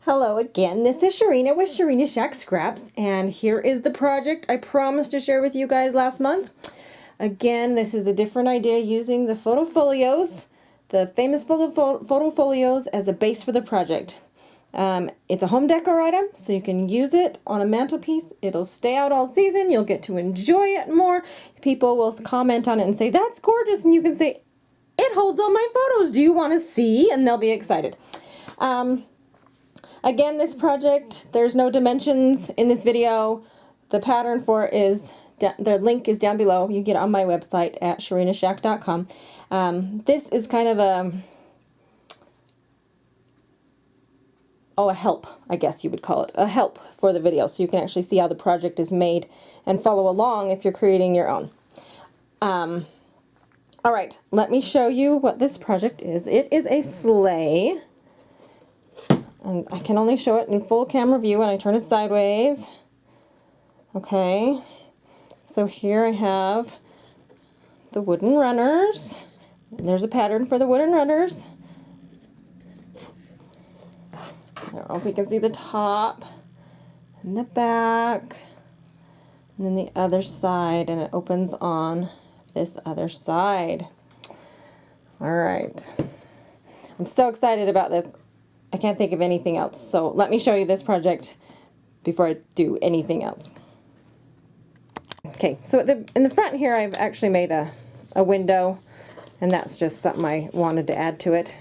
Hello again, this is Sharina with Sharina Shack Scraps, and here is the project I promised to share with you guys last month. Again, this is a different idea using the Foto Folios, the famous Foto Folios as a base for the project. It's a home decor item, so you can use it on a mantelpiece. It'll stay out all season, you'll get to enjoy it more. People will comment on it and say, "That's gorgeous," and you can say, "It holds all my photos, do you want to see?" And they'll be excited. Again, this project, there's no dimensions in this video. The pattern for it is, the link is down below. You can get it on my website at sharinashack.com. This is kind of a help, I guess you would call it. A help for the video, so you can actually see how the project is made and follow along if you're creating your own. Alright, let me show you what this project is. It is a sleigh. And I can only show it in full camera view when I turn it sideways. Okay, so here I have the wooden runners. And there's a pattern for the wooden runners. I don't know if we can see the top and the back. And then the other side, and it opens on this other side. Alright, I'm so excited about this. I can't think of anything else, so let me show you this project before I do anything else. Okay, so in the front here I've actually made a window, and that's just something I wanted to add to it.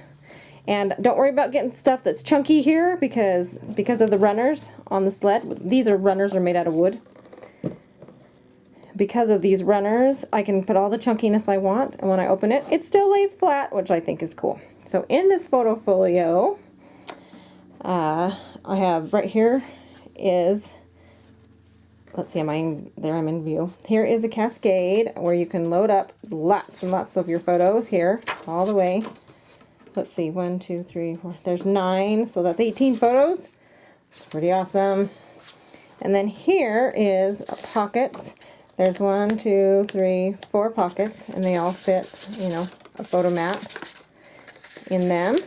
And don't worry about getting stuff that's chunky here because of the runners on the sled. These runners are made out of wood. Because of these runners, I can put all the chunkiness I want, and when I open it, it still lays flat, which I think is cool. So in this Foto Folio, I have right here is, let's see, I'm in view. Here is a Cascade where you can load up lots and lots of your photos here, all the way. Let's see, 1, 2, 3, 4, there's 9, so that's 18 photos. It's pretty awesome. And then here is pockets. There's 1, 2, 3, 4 pockets, and they all fit, you know, a photo mat in them.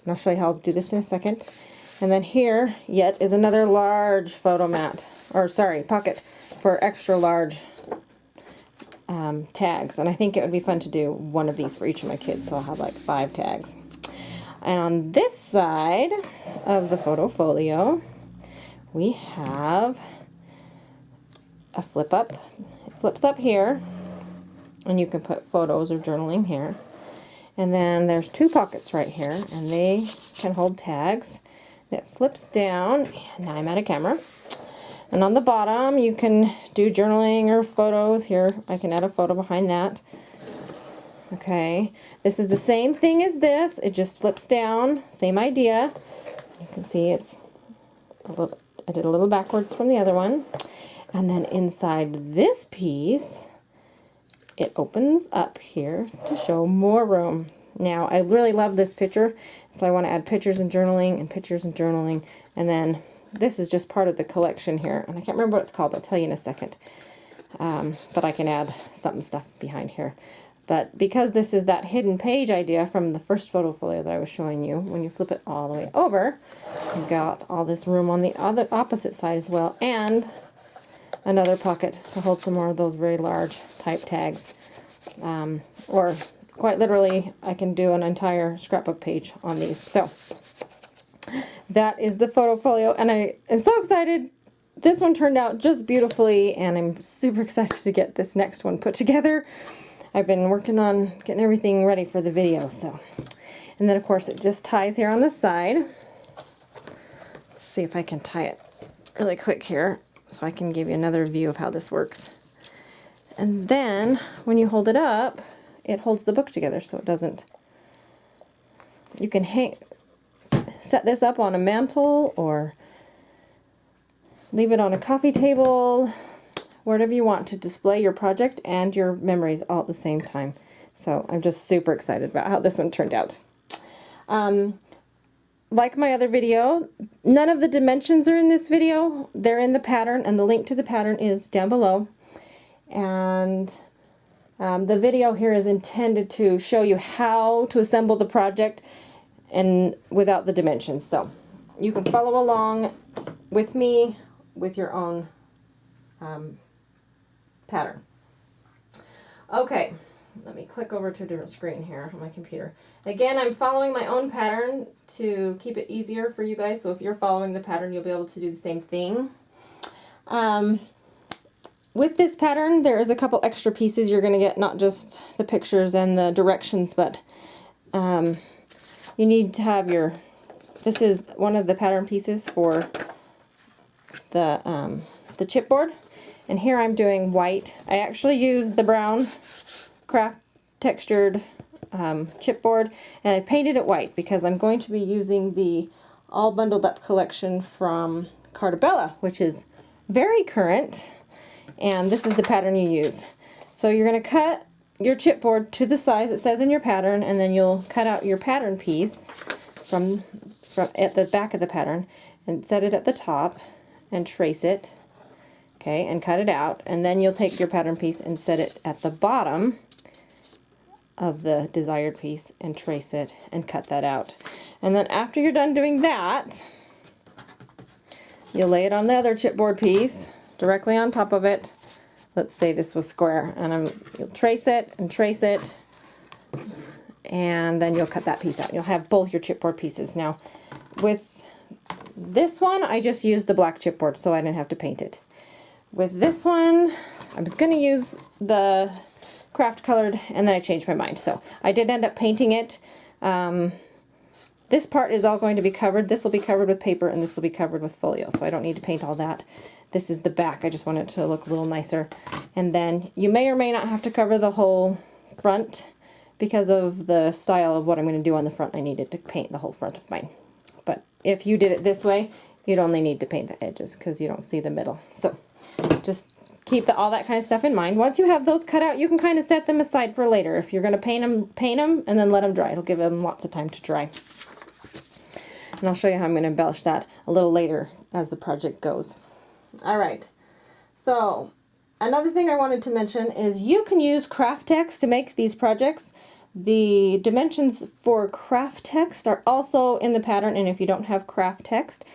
And I'll show you how I'll do this in a second. And then here, yet, is another large photo mat, or sorry, pocket for extra large tags. And I think it would be fun to do one of these for each of my kids, so I'll have like 5 tags. And on this side of the Foto Folio, we have a flip up. It flips up here, and you can put photos or journaling here. And then there's 2 pockets right here, and they can hold tags. It flips down, and now I'm out of camera. And on the bottom, you can do journaling or photos. Here, I can add a photo behind that. Okay, this is the same thing as this. It just flips down, same idea. You can see it's a little, I did a little backwards from the other one. And then inside this piece, it opens up here to show more room. Now, I really love this picture, so I want to add pictures and journaling and pictures and journaling. And then this is just part of the collection here, and I can't remember what it's called. I'll tell you in a second. But I can add stuff behind here. But because this is that hidden page idea from the first Foto Folio that I was showing you, when you flip it all the way over, you've got all this room on the other opposite side as well, and another pocket to hold some more of those very large type tags. Or quite literally, I can do an entire scrapbook page on these. So that is the Foto Folio, and I am so excited. This one turned out just beautifully, and I'm super excited to get this next one put together. I've been working on getting everything ready for the video. So, and then of course it just ties here on the side. Let's see if I can tie it really quick here, so I can give you another view of how this works. And then when you hold it up, it holds the book together so it doesn't. You can set this up on a mantle or leave it on a coffee table, wherever you want to display your project and your memories all at the same time. So I'm just super excited about how this one turned out. Like my other video, none of the dimensions are in this video. They're in the pattern, and the link to the pattern is down below. And the video here is intended to show you how to assemble the project and without the dimensions. So you can follow along with me with your own pattern. Okay, let me click over to a different screen here on my computer. Again, I'm following my own pattern to keep it easier for you guys, so if you're following the pattern, you'll be able to do the same thing. With this pattern, there is a couple extra pieces you're going to get, not just the pictures and the directions, but you need to have your, this is one of the pattern pieces for the chipboard. And here I'm doing white. I actually used the brown craft textured chipboard, and I painted it white because I'm going to be using the All Bundled Up collection from Cartabella, which is very current, and this is the pattern you use. So you're going to cut your chipboard to the size it says in your pattern, and then you'll cut out your pattern piece from at the back of the pattern and set it at the top and trace it. Okay, and cut it out, and then you'll take your pattern piece and set it at the bottom of the desired piece and trace it and cut that out. And then after you're done doing that, you'll lay it on the other chipboard piece directly on top of it. Let's say this was square, and you'll trace it, and then you'll cut that piece out. You'll have both your chipboard pieces. Now, with this one, I just used the black chipboard, so I didn't have to paint it. With this one, I was going to use the craft colored, and then I changed my mind. So I did end up painting it. This part is all going to be covered. This will be covered with paper, and this will be covered with folio, so I don't need to paint all that. This is the back. I just want it to look a little nicer. And then you may or may not have to cover the whole front because of the style of what I'm going to do on the front. I needed to paint the whole front of mine. But if you did it this way, you'd only need to paint the edges because you don't see the middle. So just keep all that kind of stuff in mind. Once you have those cut out, you can kind of set them aside for later. If you're going to paint them, and then let them dry. It'll give them lots of time to dry. And I'll show you how I'm going to embellish that a little later as the project goes. Alright, so another thing I wanted to mention is you can use craft text to make these projects. The dimensions for craft text are also in the pattern, and if you don't have craft text,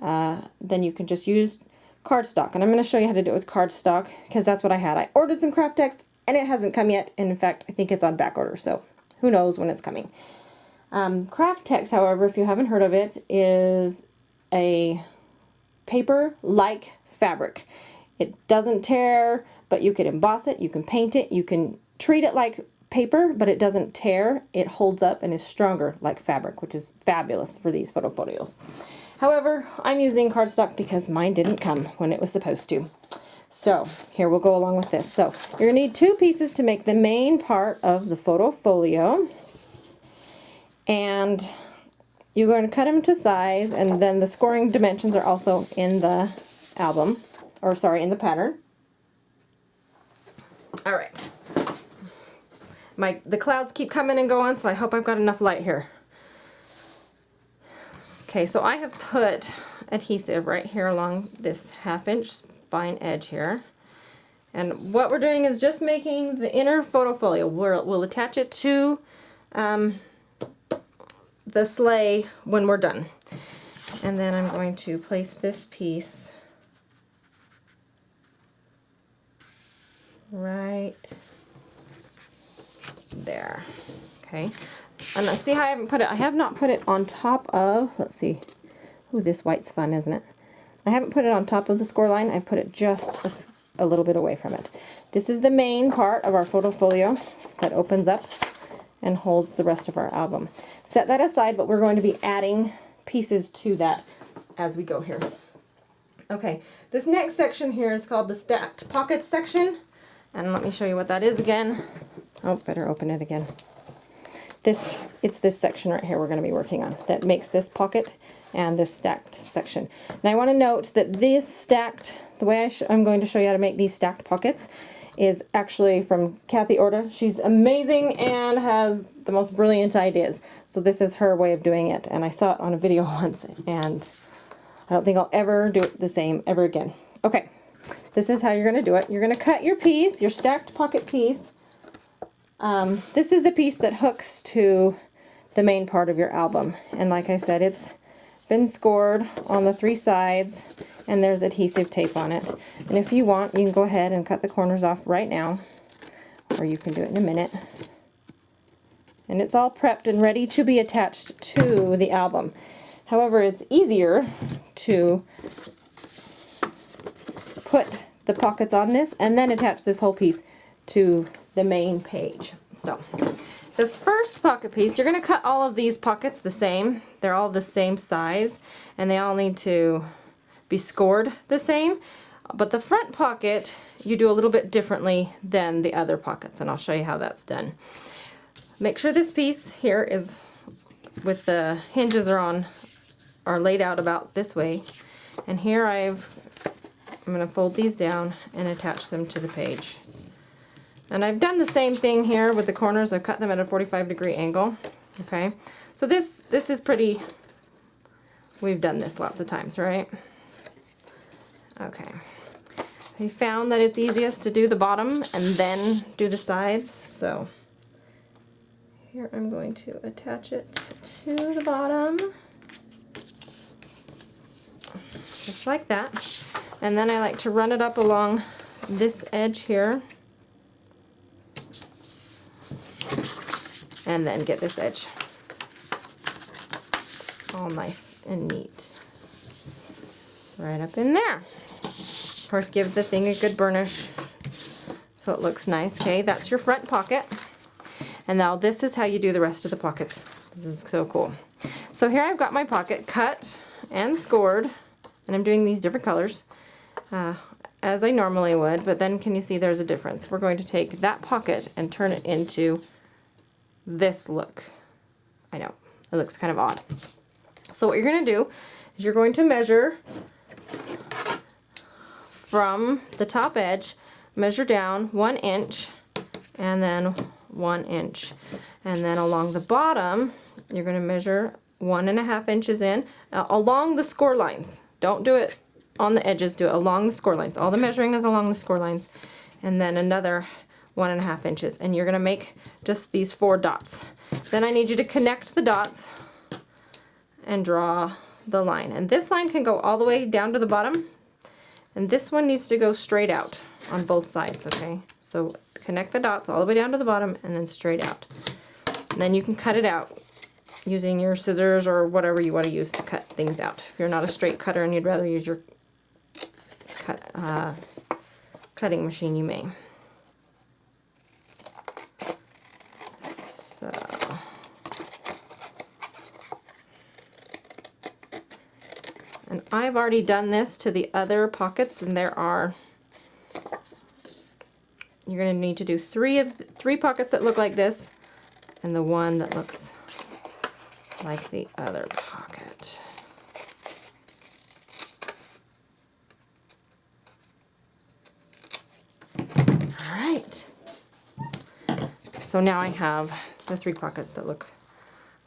then you can just use cardstock. And I'm going to show you how to do it with cardstock because that's what I had. I ordered some craft text and it hasn't come yet, and in fact I think it's on back order, so who knows when it's coming. Craft text, however, if you haven't heard of it, is a paper-like fabric. It doesn't tear, but you can emboss it, you can paint it, you can treat it like paper, but it doesn't tear. It holds up and is stronger like fabric, which is fabulous for these photo folios. However, I'm using cardstock because mine didn't come when it was supposed to. So here we'll go along with this. So you're going to need 2 pieces to make the main part of the photo folio. And you're going to cut them to size, and then the scoring dimensions are also in the album, or sorry, in the pattern. Alright. The clouds keep coming and going, so I hope I've got enough light here. Okay, so I have put adhesive right here along this 1/2-inch spine edge here. And what we're doing is just making the inner photo folio. We'll attach it to the sleigh when we're done. And then I'm going to place this piece right there. Okay. And see how I haven't put it? I have not put it on top of, let's see. Ooh, this white's fun, isn't it? I haven't put it on top of the score line. I've put it just a little bit away from it. This is the main part of our photo folio that opens up and holds the rest of our album. Set that aside, but we're going to be adding pieces to that as we go here. Okay, this next section here is called the stacked pockets section. And let me show you what that is again. Oh, better open it again. It's this section right here we're going to be working on that makes this pocket and this stacked section. Now I want to note that this stacked, the way I'm going to show you how to make these stacked pockets is actually from Kathy Orta. She's amazing and has the most brilliant ideas. So this is her way of doing it, and I saw it on a video once, and I don't think I'll ever do it the same ever again. Okay, this is how you're going to do it. You're going to cut your piece, your stacked pocket piece. This is the piece that hooks to the main part of your album, and like I said, it's been scored on the 3 sides, and there's adhesive tape on it. And if you want, you can go ahead and cut the corners off right now, or you can do it in a minute. And it's all prepped and ready to be attached to the album. However, it's easier to put the pockets on this and then attach this whole piece to the main page. So the first pocket piece, you're going to cut all of these pockets the same. They're all the same size and they all need to be scored the same. But the front pocket you do a little bit differently than the other pockets, and I'll show you how that's done. Make sure this piece here is with the hinges are laid out about this way, and here I'm going to fold these down and attach them to the page. And I've done the same thing here with the corners. I've cut them at a 45-degree angle. Okay, so this is pretty, we've done this lots of times, right? Okay, I found that it's easiest to do the bottom and then do the sides, so here I'm going to attach it to the bottom, just like that. And then I like to run it up along this edge here, and then get this edge all nice and neat right up in there. Of course, give the thing a good burnish so it looks nice. Okay, that's your front pocket. And now this is how you do the rest of the pockets. This is so cool. So here I've got my pocket cut and scored, and I'm doing these different colors as I normally would, but then can you see there's a difference? We're going to take that pocket and turn it into this look. I know, it looks kind of odd. So what you're going to do is you're going to measure from the top edge, measure down 1 inch, and then 1 inch. And then along the bottom, you're going to measure 1.5 inches in, along the score lines. Don't do it on the edges, do it along the score lines. All the measuring is along the score lines. And then another 1.5 inches. And you're going to make just these 4 dots. Then I need you to connect the dots and draw the line. And this line can go all the way down to the bottom, and this one needs to go straight out on both sides, okay? So connect the dots all the way down to the bottom and then straight out. And then you can cut it out using your scissors or whatever you want to use to cut things out. If you're not a straight cutter and you'd rather use your cutting machine, you may. So and I've already done this to the other pockets, and you're going to need to do 3 pockets that look like this, and the one that looks like the other pocket. Alright, so now I have the 3 pockets that look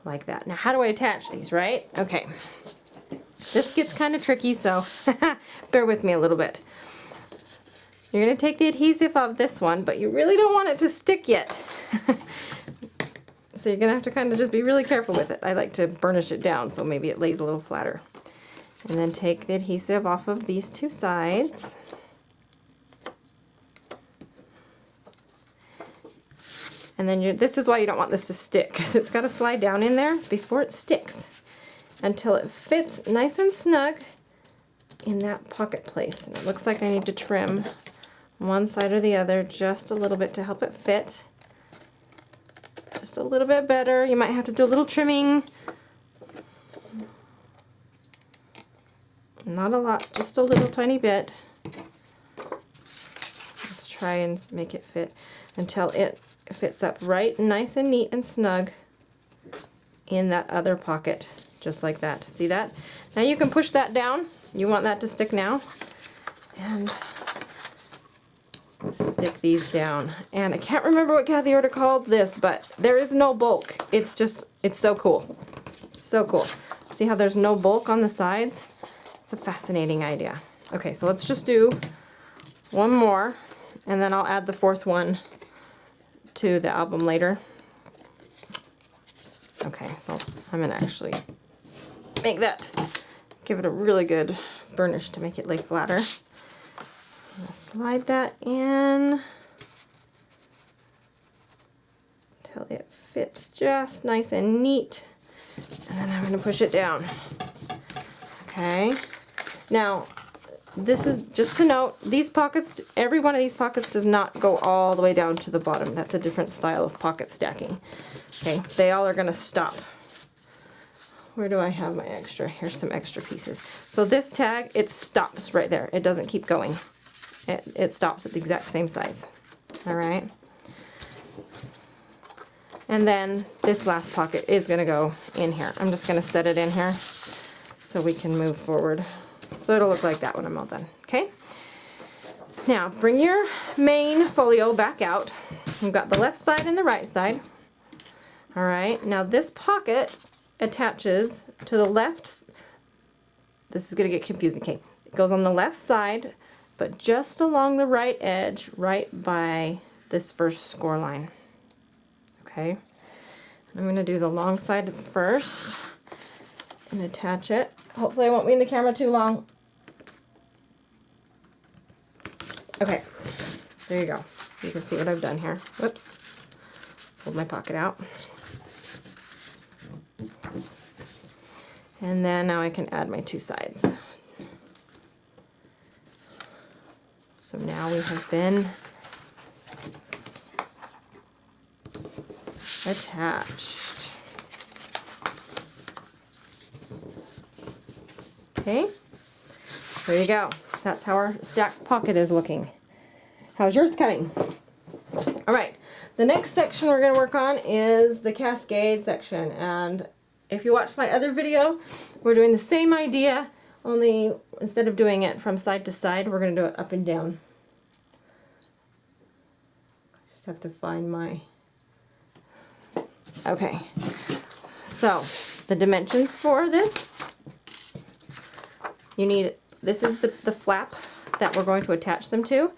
like that. Now how do I attach these, right? Okay. This gets kind of tricky, so bear with me a little bit. You're going to take the adhesive off this one, but you really don't want it to stick yet. So you're going to have to kind of just be really careful with it. I like to burnish it down so maybe it lays a little flatter. And then take the adhesive off of these 2 sides. And then this is why you don't want this to stick, because it's got to slide down in there before it sticks, until it fits nice and snug in that pocket place. And it looks like I need to trim one side or the other just a little bit to help it fit just a little bit better. You might have to do a little trimming. Not a lot, just a little tiny bit. Just try and make it fit until it fits up right nice and neat and snug in that other pocket. Just like that. See that? Now you can push that down. You want that to stick now. And stick these down. And I can't remember what Kathy ordered called this, but there is no bulk. It's so cool. So cool. See how there's no bulk on the sides? It's a fascinating idea. Okay, so let's just do one more, and then I'll add the 4th one to the album later. Okay, so I'm going to actually make that, give it a really good burnish to make it lay flatter. I'm gonna slide that in until it fits just nice and neat, and then I'm gonna push it down. Okay, now this is just to note, these pockets, every one of these pockets does not go all the way down to the bottom. That's a different style of pocket stacking. Okay, they all are gonna stop. Where do I have my extra? Here's some extra pieces. So this tag, it stops right there. It doesn't keep going. It stops at the exact same size. All right. And then this last pocket is gonna go in here. I'm just gonna set it in here so we can move forward. So it'll look like that when I'm all done, okay? Now, bring your main folio back out. You've got the left side and the right side. All right, now this pocket attaches to the left. This is gonna get confusing, okay? It goes on the left side, but just along the right edge, right by this first score line, okay? I'm gonna do the long side first and attach it. Hopefully I won't be in the camera too long. Okay, there you go. You can see what I've done here. Whoops, pulled my pocket out. And then now I can add my two sides. So now we have been attached. Okay, there you go. That's how our stacked pocket is looking. How's yours coming? All right, the next section we're going to work on is the Cascade section. And if you watched my other video, we're doing the same idea, only instead of doing it from side to side, we're going to do it up and down. Just have to find my... Okay, so the dimensions for this, you need, this is the flap that we're going to attach them to.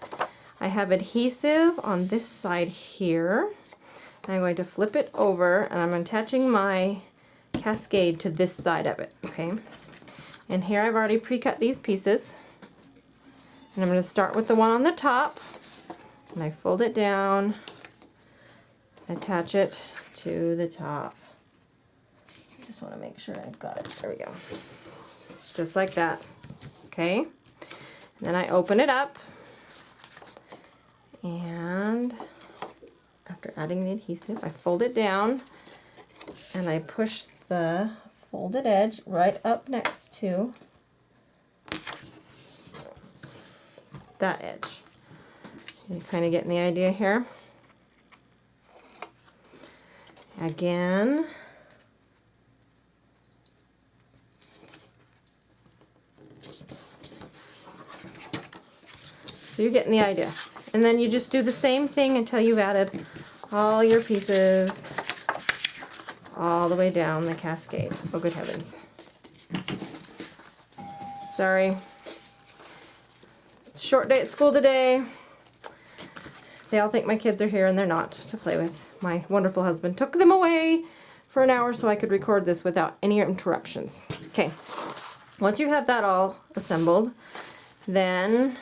I have adhesive on this side here. I'm going to flip it over and I'm attaching my Cascade to this side of it, okay? And here I've already pre-cut these pieces. And I'm going to start with the one on the top, and I fold it down, attach it to the top. I just want to make sure I've got it. There we go. Just like that, okay? And then I open it up, and after adding the adhesive, I fold it down, and I push the folded edge right up next to that edge. You're kind of getting the idea here. Again, so you're getting the idea. And then you just do the same thing until you've added all your pieces all the way down the Cascade. Oh, good heavens. Sorry. Short day at school today. They all think my kids are here and they're not to play with. My wonderful husband took them away for an hour so I could record this without any interruptions. Okay, once you have that all assembled, then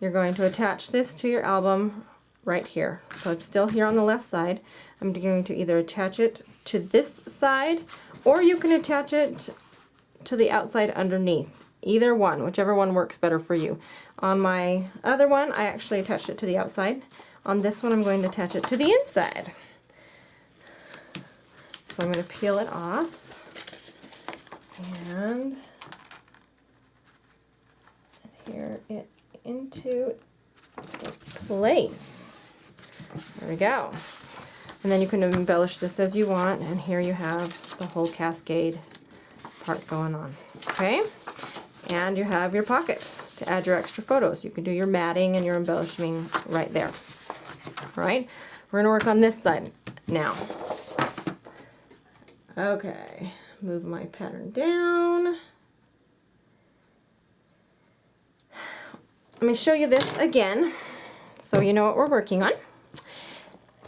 you're going to attach this to your album right here. So I'm still here on the left side. I'm going to either attach it to this side, or you can attach it to the outside underneath. Either one, whichever one works better for you. On my other one, I actually attached it to the outside. On this one, I'm going to attach it to the inside. So I'm going to peel it off and adhere it into its place. There we go. And then you can embellish this as you want, and here you have the whole Cascade part going on. Okay? And you have your pocket to add your extra photos. You can do your matting and your embellishing right there. All right, we're gonna work on this side now. Okay, move my pattern down. Let me show you this again so you know what we're working on.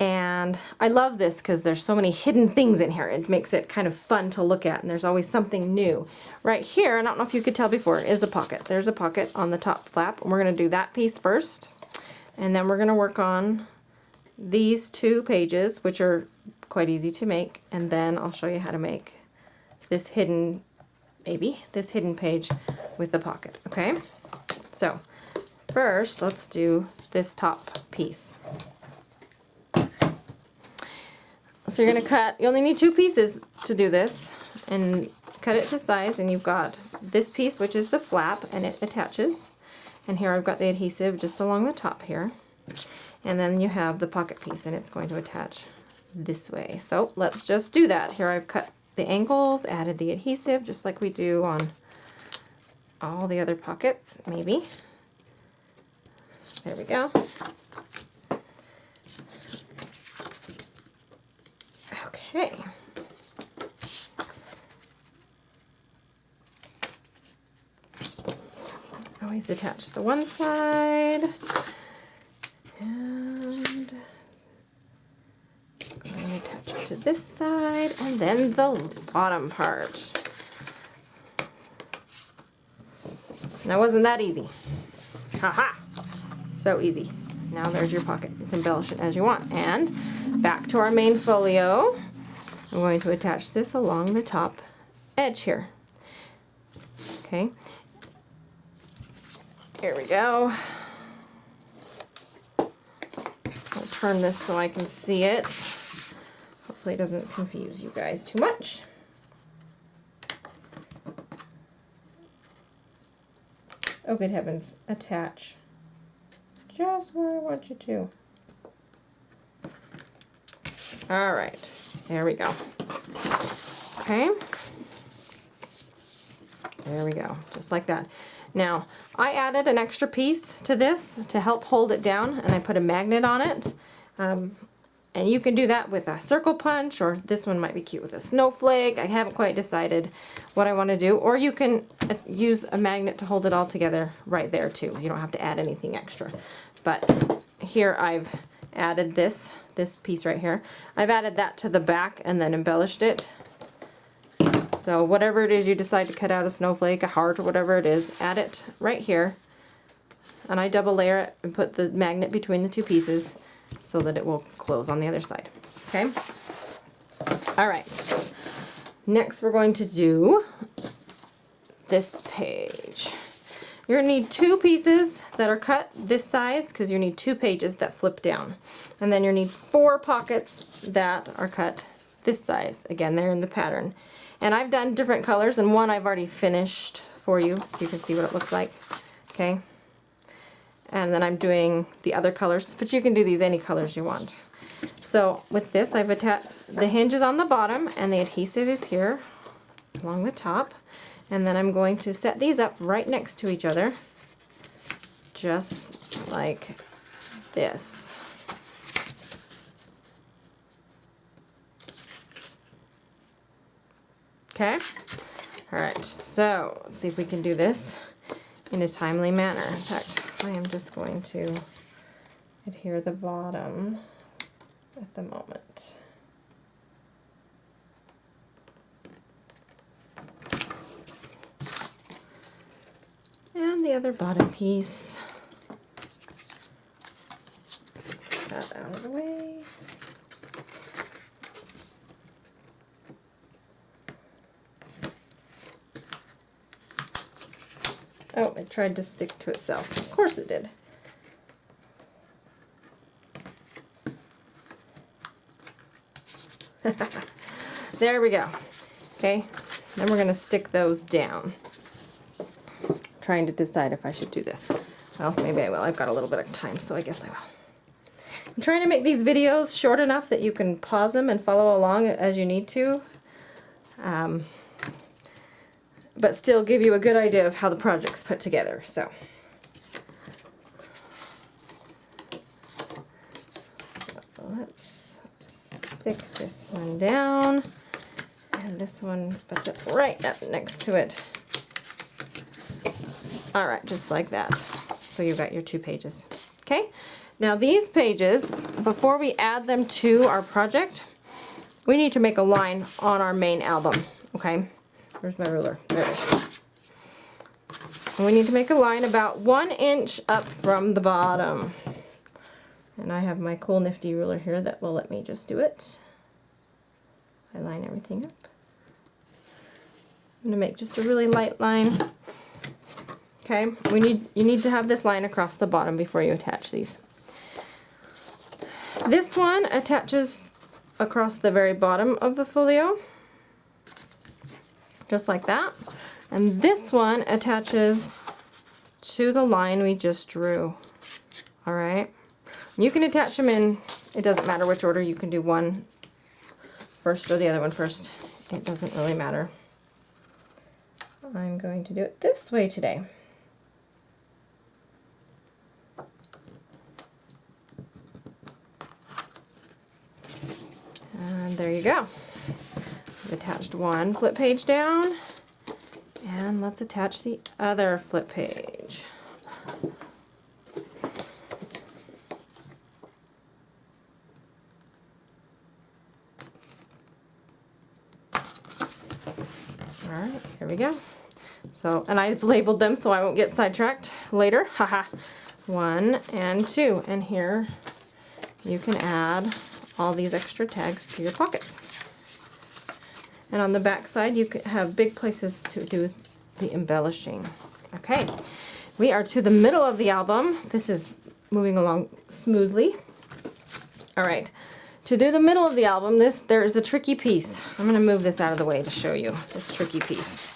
And I love this because there's so many hidden things in here. It makes it kind of fun to look at, and there's always something new. Right here, I don't know if you could tell before, is a pocket. There's a pocket on the top flap, and we're going to do that piece first. And then we're going to work on these 2 pages, which are quite easy to make, and then I'll show you how to make this hidden, this hidden page with the pocket, okay? So, first, let's do this top piece. So you're going to cut, you only need 2 pieces to do this, and cut it to size, and you've got this piece, which is the flap, and it attaches. And here I've got the adhesive just along the top here. And then you have the pocket piece, and it's going to attach this way. So let's just do that. Here I've cut the angles, added the adhesive, just like we do on all the other pockets, maybe. There we go. Okay. Always attach the one side, and I'm going to attach it to this side, and then the bottom part. That wasn't that easy. Haha! So easy. Now there's your pocket. You can embellish it as you want. And back to our main folio. I'm going to attach this along the top edge here. Okay. Here we go. I'll turn this so I can see it. Hopefully it doesn't confuse you guys too much. Oh, good heavens. Attach just where I want you to. All right. There we go. Okay. There we go. Just like that. Now, I added an extra piece to this to help hold it down, and I put a magnet on it. And you can do that with a circle punch, or this one might be cute with a snowflake. I haven't quite decided what I want to do. Or you can use a magnet to hold it all together right there too. You don't have to add anything extra. But here I've added this piece right here. I've added that to the back and then embellished it. So whatever it is you decide to cut out, a snowflake, a heart, or whatever it is, add it right here. And I double layer it and put the magnet between the 2 pieces so that it will close on the other side. Okay? Alright. Next we're going to do this page. You're going to need 2 pieces that are cut this size, because you need 2 pages that flip down. And then you need 4 pockets that are cut this size. Again, they're in the pattern. And I've done different colors, and one I've already finished for you so you can see what it looks like. Okay? And then I'm doing the other colors, but you can do these any colors you want. So with this, I've attached the hinges on the bottom, and the adhesive is here along the top. And then I'm going to set these up right next to each other, just like this. Okay? Alright, so let's see if we can do this in a timely manner. In fact, I am just going to adhere the bottom at the moment. And the other bottom piece. Get that out of the way. Oh, it tried to stick to itself. Of course it did. There we go. Okay, then we're going to stick those down. Trying to decide if I should do this. Well, maybe I will. I've got a little bit of time, so I guess I will. I'm trying to make these videos short enough that you can pause them and follow along as you need to. But still give you a good idea of how the project's put together. So let's stick this one down, and this one puts it right up next to it. Alright, just like that. So you've got your 2 pages. Okay, Now these pages, before we add them to our project, we need to make a line on our main album, okay? Where's my ruler? There it is. And we need to make a line about 1 inch up from the bottom. And I have my cool nifty ruler here that will let me just do it. I line everything up. I'm going to make just a really light line. Okay, you need to have this line across the bottom before you attach these. This one attaches across the very bottom of the folio, just like that. And this one attaches to the line we just drew. Alright, you can attach them in, it doesn't matter which order, you can do one first or the other one first. It doesn't really matter. I'm going to do it this way today. And there you go. I've attached one flip page down, and let's attach the other flip page. Alright, here we go. So, and I've labeled them so I won't get sidetracked later. Haha. 1 and 2. And here you can add all these extra tags to your pockets. And on the back side you could have big places to do the embellishing. Okay, we are to the middle of the album. This is moving along smoothly. Alright, to do the middle of the album, there is a tricky piece. I'm going to move this out of the way to show you this tricky piece.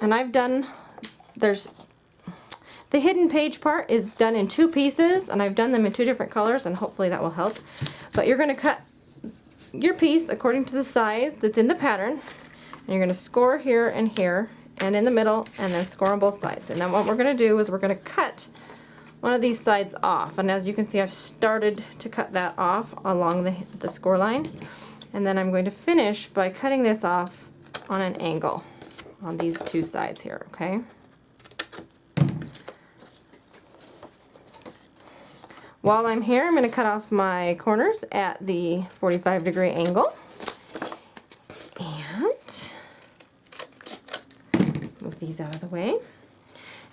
And I've done, the hidden page part is done in 2 pieces, and I've done them in 2 different colors, and hopefully that will help. But you're going to cut your piece according to the size that's in the pattern, and you're going to score here and here, and in the middle, and then score on both sides. And then what we're going to do is we're going to cut one of these sides off, and as you can see I've started to cut that off along the score line, and then I'm going to finish by cutting this off on an angle on these 2 sides here, okay? While I'm here, I'm going to cut off my corners at the 45-degree angle. And move these out of the way.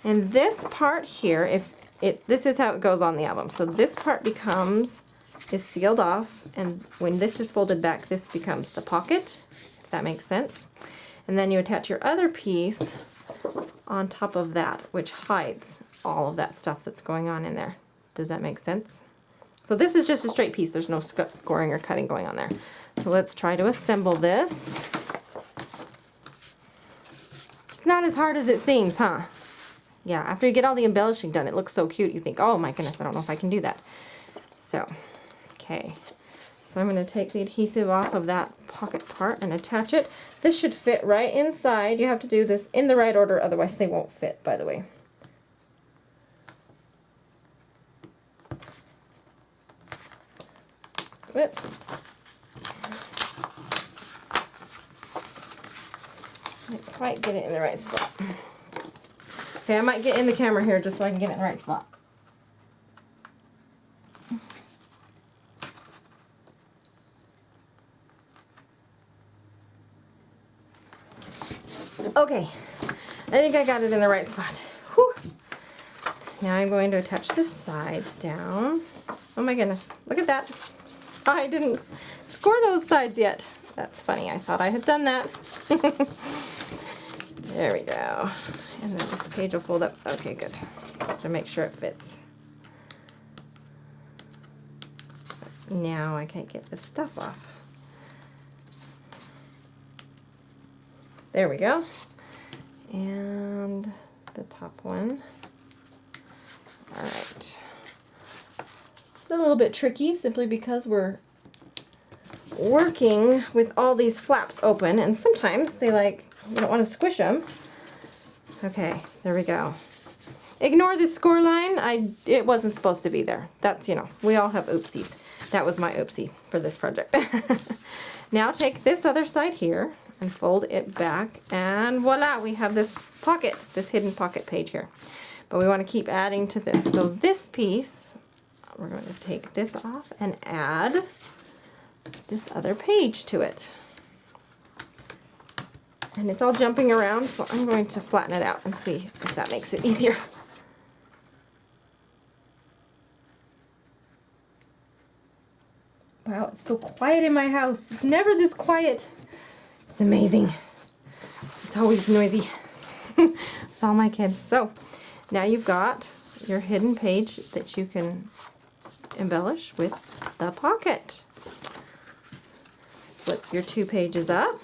And this part here, this is how it goes on the album. So this part is sealed off, and when this is folded back, this becomes the pocket, if that makes sense. And then you attach your other piece on top of that, which hides all of that stuff that's going on in there. Does that make sense? So this is just a straight piece. There's no scoring or cutting going on there. So let's try to assemble this. It's not as hard as it seems, huh? Yeah, after you get all the embellishing done, it looks so cute. You think, oh my goodness, I don't know if I can do that. So, okay. So I'm going to take the adhesive off of that pocket part and attach it. This should fit right inside. You have to do this in the right order, otherwise they won't fit, by the way. Whoops. Can't quite get it in the right spot. Okay, I might get in the camera here just so I can get it in the right spot. Okay, I think I got it in the right spot. Whew. Now I'm going to attach the sides down. Oh my goodness, look at that. I didn't score those sides yet. That's funny, I thought I had done that. There we go. And then this page will fold up. Okay, good. To make sure it fits. Now I can't get this stuff off. There we go. And the top one. Alright. It's a little bit tricky simply because we're working with all these flaps open, and sometimes you don't want to squish them. Okay, there we go. Ignore this score line. It wasn't supposed to be there. That's, we all have oopsies. That was my oopsie for this project. Now take this other side here and fold it back, and voila, we have this pocket, this hidden pocket page here. but we want to keep adding to this. So this piece, we're going to take this off and add this other page to it. And it's all jumping around, so I'm going to flatten it out and see if that makes it easier. Wow, it's so quiet in my house. It's never this quiet. It's amazing. It's always noisy with all my kids. So now you've got your hidden page that you can embellish with the pocket. Flip your 2 pages up.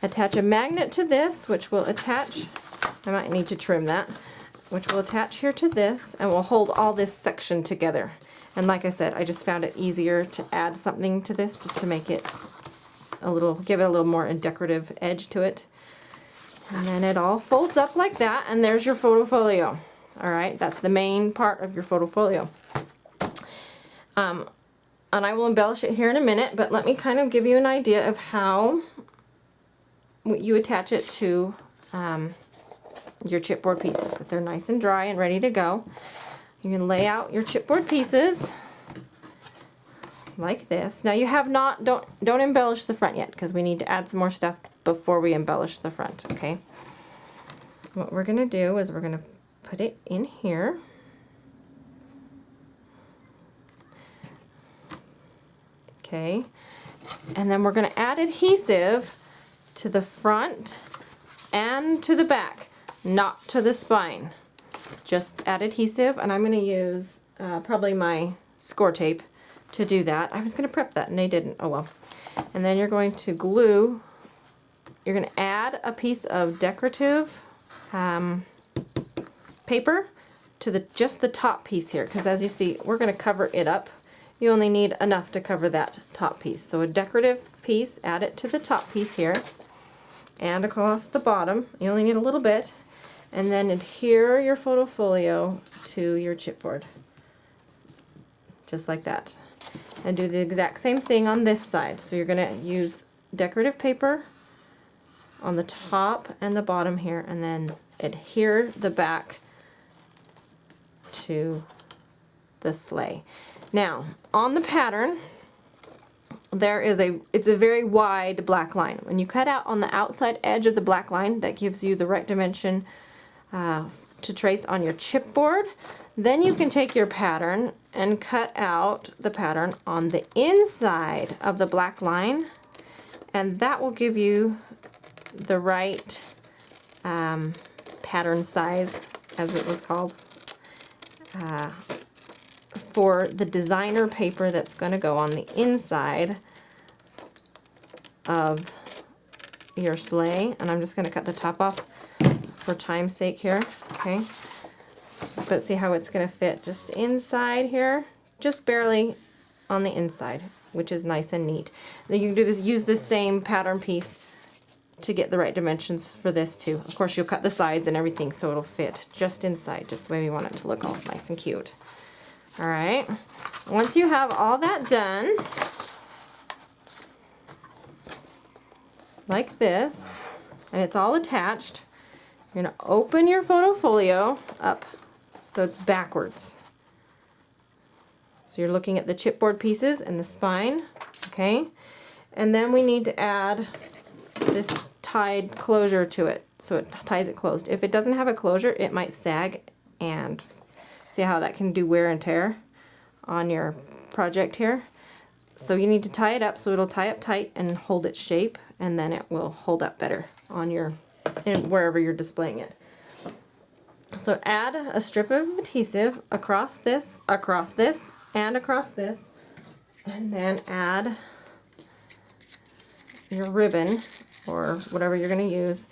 Attach a magnet to this, which will attach, I might need to trim that, which will attach here to this and will hold all this section together. And like I said, I just found it easier to add something to this just to make it a little, give it a little more decorative edge to it. And then it all folds up like that, and there's your photo folio. Alright, that's the main part of your photo folio. And I will embellish it here in a minute, but let me kind of give you an idea of how you attach it to your chipboard pieces. If they're nice and dry and ready to go, you can lay out your chipboard pieces like this. Now you have not, don't embellish the front yet, because we need to add some more stuff before we embellish the front, okay? What we're going to do is we're going to put it in here. Okay, and then we're going to add adhesive to the front and to the back, not to the spine. Just add adhesive, and I'm going to use probably my score tape to do that. I was going to prep that and I didn't. Oh well. And then you're going to glue, you're going to add a piece of decorative paper to just the top piece here, because as you see, we're going to cover it up. You only need enough to cover that top piece. So a decorative piece, add it to the top piece here and across the bottom. You only need a little bit. And then adhere your photo folio to your chipboard. Just like that. And do the exact same thing on this side. So you're going to use decorative paper on the top and the bottom here, and then adhere the back to the sleigh. Now, on the pattern, it's a very wide black line. When you cut out on the outside edge of the black line, that gives you the right dimension to trace on your chipboard. Then you can take your pattern and cut out the pattern on the inside of the black line, and that will give you the right pattern size, as it was called, for the designer paper that's going to go on the inside of your sleigh. And I'm just going to cut the top off for time's sake here, okay? But see how it's going to fit just inside here, just barely on the inside, which is nice and neat. Then you can do this, use this same pattern piece to get the right dimensions for this too. Of course, you'll cut the sides and everything so it'll fit just inside, just the way we want it to look, all nice and cute. All right, once you have all that done, like this, and it's all attached, you're going to open your photo folio up so it's backwards. So you're looking at the chipboard pieces and the spine, okay? And then we need to add this tied closure to it, so it ties it closed. If it doesn't have a closure, it might sag, and see how that can do wear and tear on your project here. So you need to tie it up so it'll tie up tight and hold its shape, and then it will hold up better on your, wherever you're displaying it. So add a strip of adhesive across this, and across this, and then add your ribbon or whatever you're going to use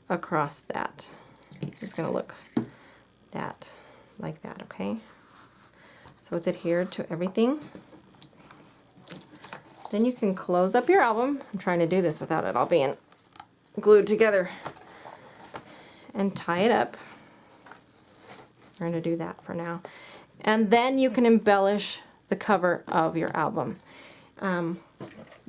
across that. It's going to look like that, okay? So it's adhered to everything. Then you can close up your album. I'm trying to do this without it all being glued together. And tie it up. We're going to do that for now. And then you can embellish the cover of your album.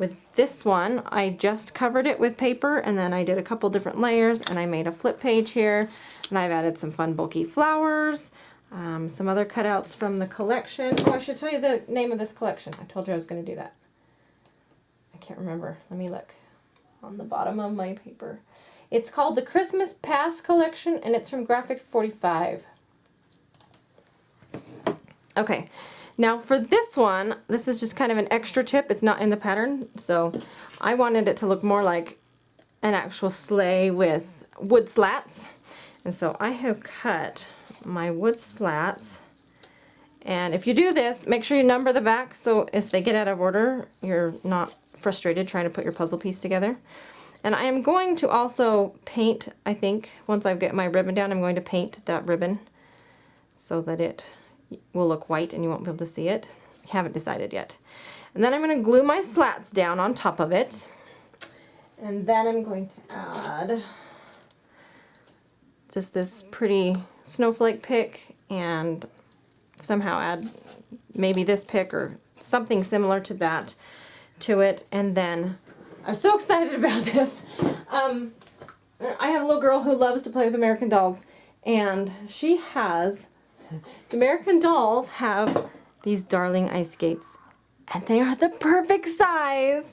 with this one, I just covered it with paper, and then I did a couple different layers, and I made a flip page here, and I've added some fun bulky flowers, some other cutouts from the collection. Oh, I should tell you the name of this collection. I told you I was going to do that. I can't remember. Let me look on the bottom of my paper. It's called the Christmas Pass Collection, and it's from Graphic 45. Okay, now for this one, this is just kind of an extra tip. It's not in the pattern, so I wanted it to look more like an actual sleigh with wood slats. And so I have cut my wood slats. And if you do this, make sure you number the back, so if they get out of order, you're not frustrated trying to put your puzzle piece together. And I am going to also paint, I think, once I get my ribbon down, I'm going to paint that ribbon so that it will look white and you won't be able to see it. I haven't decided yet. And then I'm going to glue my slats down on top of it. And then I'm going to add just this pretty snowflake pick and somehow add maybe this pick or something similar to that to it. And then I'm so excited about this. I have a little girl who loves to play with American Dolls, and she has, American Dolls have these darling ice skates, and they are the perfect size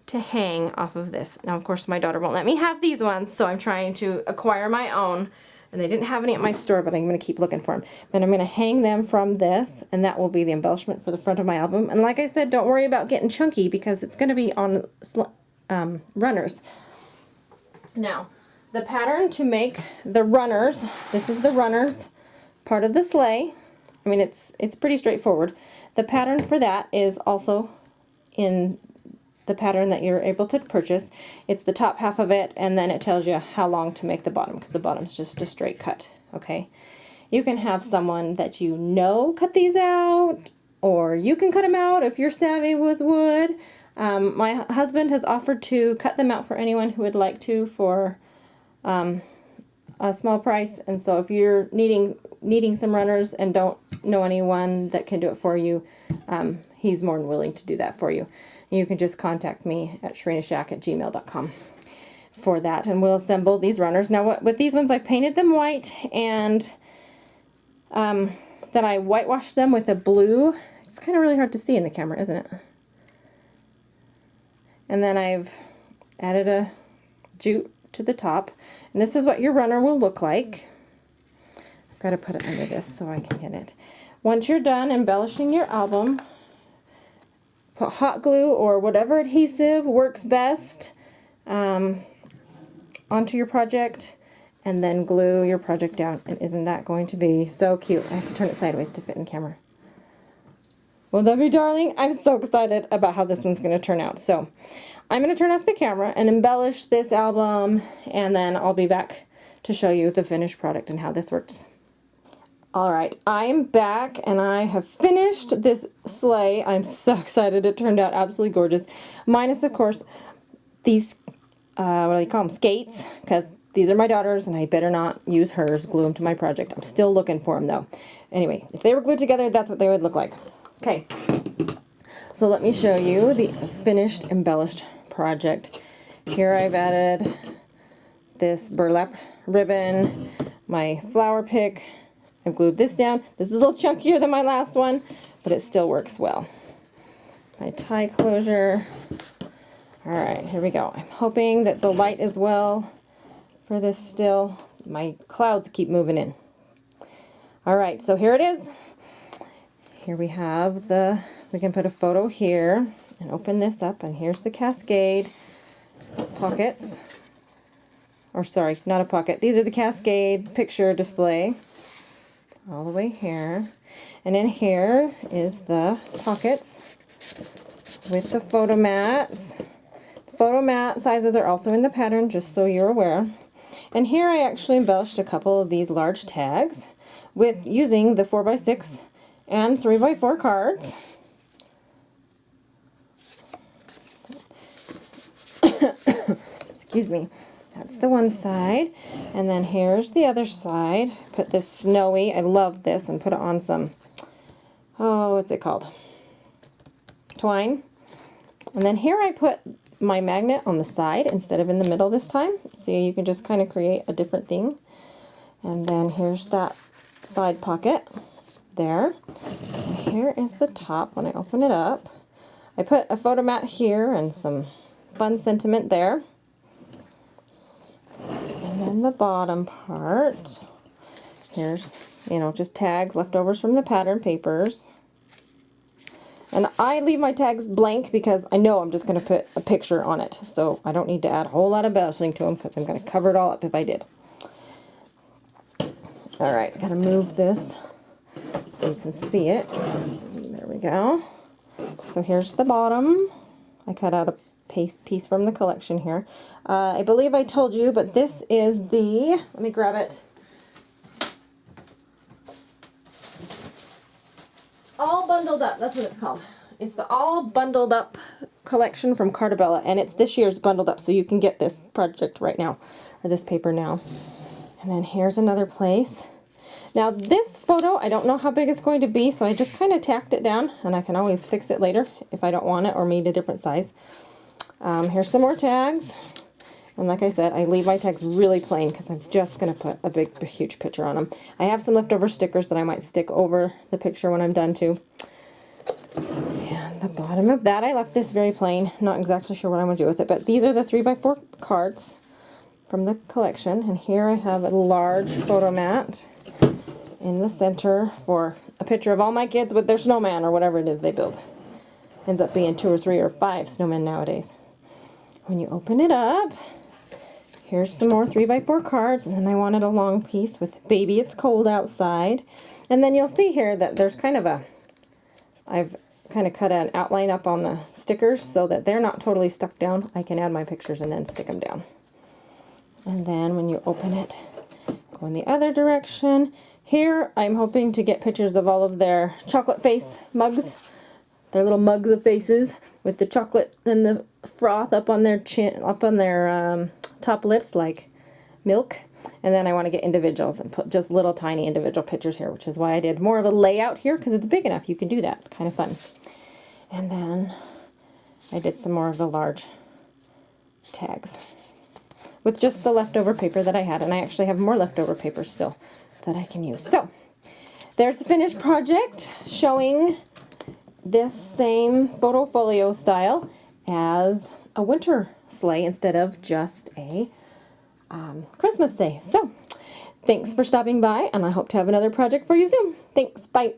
to hang off of this. Now, of course, my daughter won't let me have these ones, so I'm trying to acquire my own, and they didn't have any at my store, but I'm going to keep looking for them. But I'm going to hang them from this, and that will be the embellishment for the front of my album. And like I said, don't worry about getting chunky, because it's going to be on runners. Now, the pattern to make the runners, this is the runners part of the sleigh. I mean, it's pretty straightforward. The pattern for that is also in the pattern that you're able to purchase. It's the top half of it, and then it tells you how long to make the bottom, because the bottom's just a straight cut, okay? You can have someone that you know cut these out, or you can cut them out if you're savvy with wood. My husband has offered to cut them out for anyone who would like to for a small price, and so if you're needing some runners and don't know anyone that can do it for you, he's more than willing to do that for you. You can just contact me at shrinashack@gmail.com for that, and we'll assemble these runners. Now, with these ones, I painted them white, and then I whitewashed them with a blue. It's kind of really hard to see in the camera, isn't it? And then I've added a jute to the top, and this is what your runner will look like. I've got to put it under this so I can get it. Once you're done embellishing your album, put hot glue or whatever adhesive works best onto your project, and then glue your project down. And isn't that going to be so cute? I have to turn it sideways to fit in camera. Won't that be darling? I'm so excited about how this one's going to turn out. So I'm going to turn off the camera and embellish this album, and then I'll be back to show you the finished product and how this works. Alright, I am back, and I have finished this sleigh. I'm so excited. It turned out absolutely gorgeous. Minus, of course, these, what do you call them, skates, because these are my daughter's, and I better not use hers, glue them to my project. I'm still looking for them, though. Anyway, if they were glued together, that's what they would look like. Okay, so let me show you the finished embellished project. Here I've added this burlap ribbon, my flower pick. I've glued this down. This is a little chunkier than my last one, but it still works well. My tie closure. Alright, here we go. I'm hoping that the light is well for this still. My clouds keep moving in. Alright, so here it is. Here we have we can put a photo here and open this up, and here's the Cascade pockets. Or sorry, not a pocket. These are the Cascade picture display. All the way here. And in here is the pockets with the photo mats. The photo mat sizes are also in the pattern, just so you're aware. And here I actually embellished a couple of these large tags with using the 4x6 and 3x4 cards. Excuse me. That's the one side. And then here's the other side. Put this snowy, I love this, and put it on some, oh, what's it called? Twine. And then here I put my magnet on the side instead of in the middle this time. See, you can just kind of create a different thing. And then here's that side pocket there. And here is the top when I open it up. I put a photo mat here and some fun sentiment there. And then the bottom part, here's, you know, just tags, leftovers from the pattern papers. And I leave my tags blank because I know I'm just going to put a picture on it. So I don't need to add a whole lot of embellishing to them because I'm going to cover it all up if I did. Alright, gotta move this so you can see it. There we go. So here's the bottom. I cut out a piece from the collection here. I believe I told you, but this is the, let me grab it. All Bundled Up, that's what it's called. It's the All Bundled Up collection from Cartabella, and it's this year's Bundled Up, so you can get this project right now, or this paper now. And then here's another place. Now this photo, I don't know how big it's going to be, so I just kind of tacked it down, and I can always fix it later if I don't want it or need a different size. Here's some more tags. And like I said, I leave my tags really plain because I'm just going to put a big, huge picture on them. I have some leftover stickers that I might stick over the picture when I'm done too. And the bottom of that, I left this very plain. Not exactly sure what I'm going to do with it, but these are the 3x4 cards from the collection. And here I have a large photo mat in the center for a picture of all my kids with their snowman or whatever it is they build. Ends up being 2 or 3 or 5 snowmen nowadays. When you open it up, here's some more 3x4 cards, and then I wanted a long piece with Baby It's Cold Outside. And then you'll see here that there's kind of a, I've kind of cut an outline up on the stickers so that they're not totally stuck down. I can add my pictures and then stick them down. And then when you open it, go in the other direction. Here I'm hoping to get pictures of all of their chocolate face mugs, their little mugs of faces with the chocolate and the froth up on their chin, up on their top lips like milk. And then I want to get individuals and put just little tiny individual pictures here, which is why I did more of a layout here because it's big enough. You can do that. Kind of fun. And then I did some more of the large tags with just the leftover paper that I had. And I actually have more leftover paper still that I can use. So there's the finished project showing this same Foto Folio style as a winter sleigh instead of just a Christmas sleigh. So thanks for stopping by, and I hope to have another project for you soon. Thanks, bye.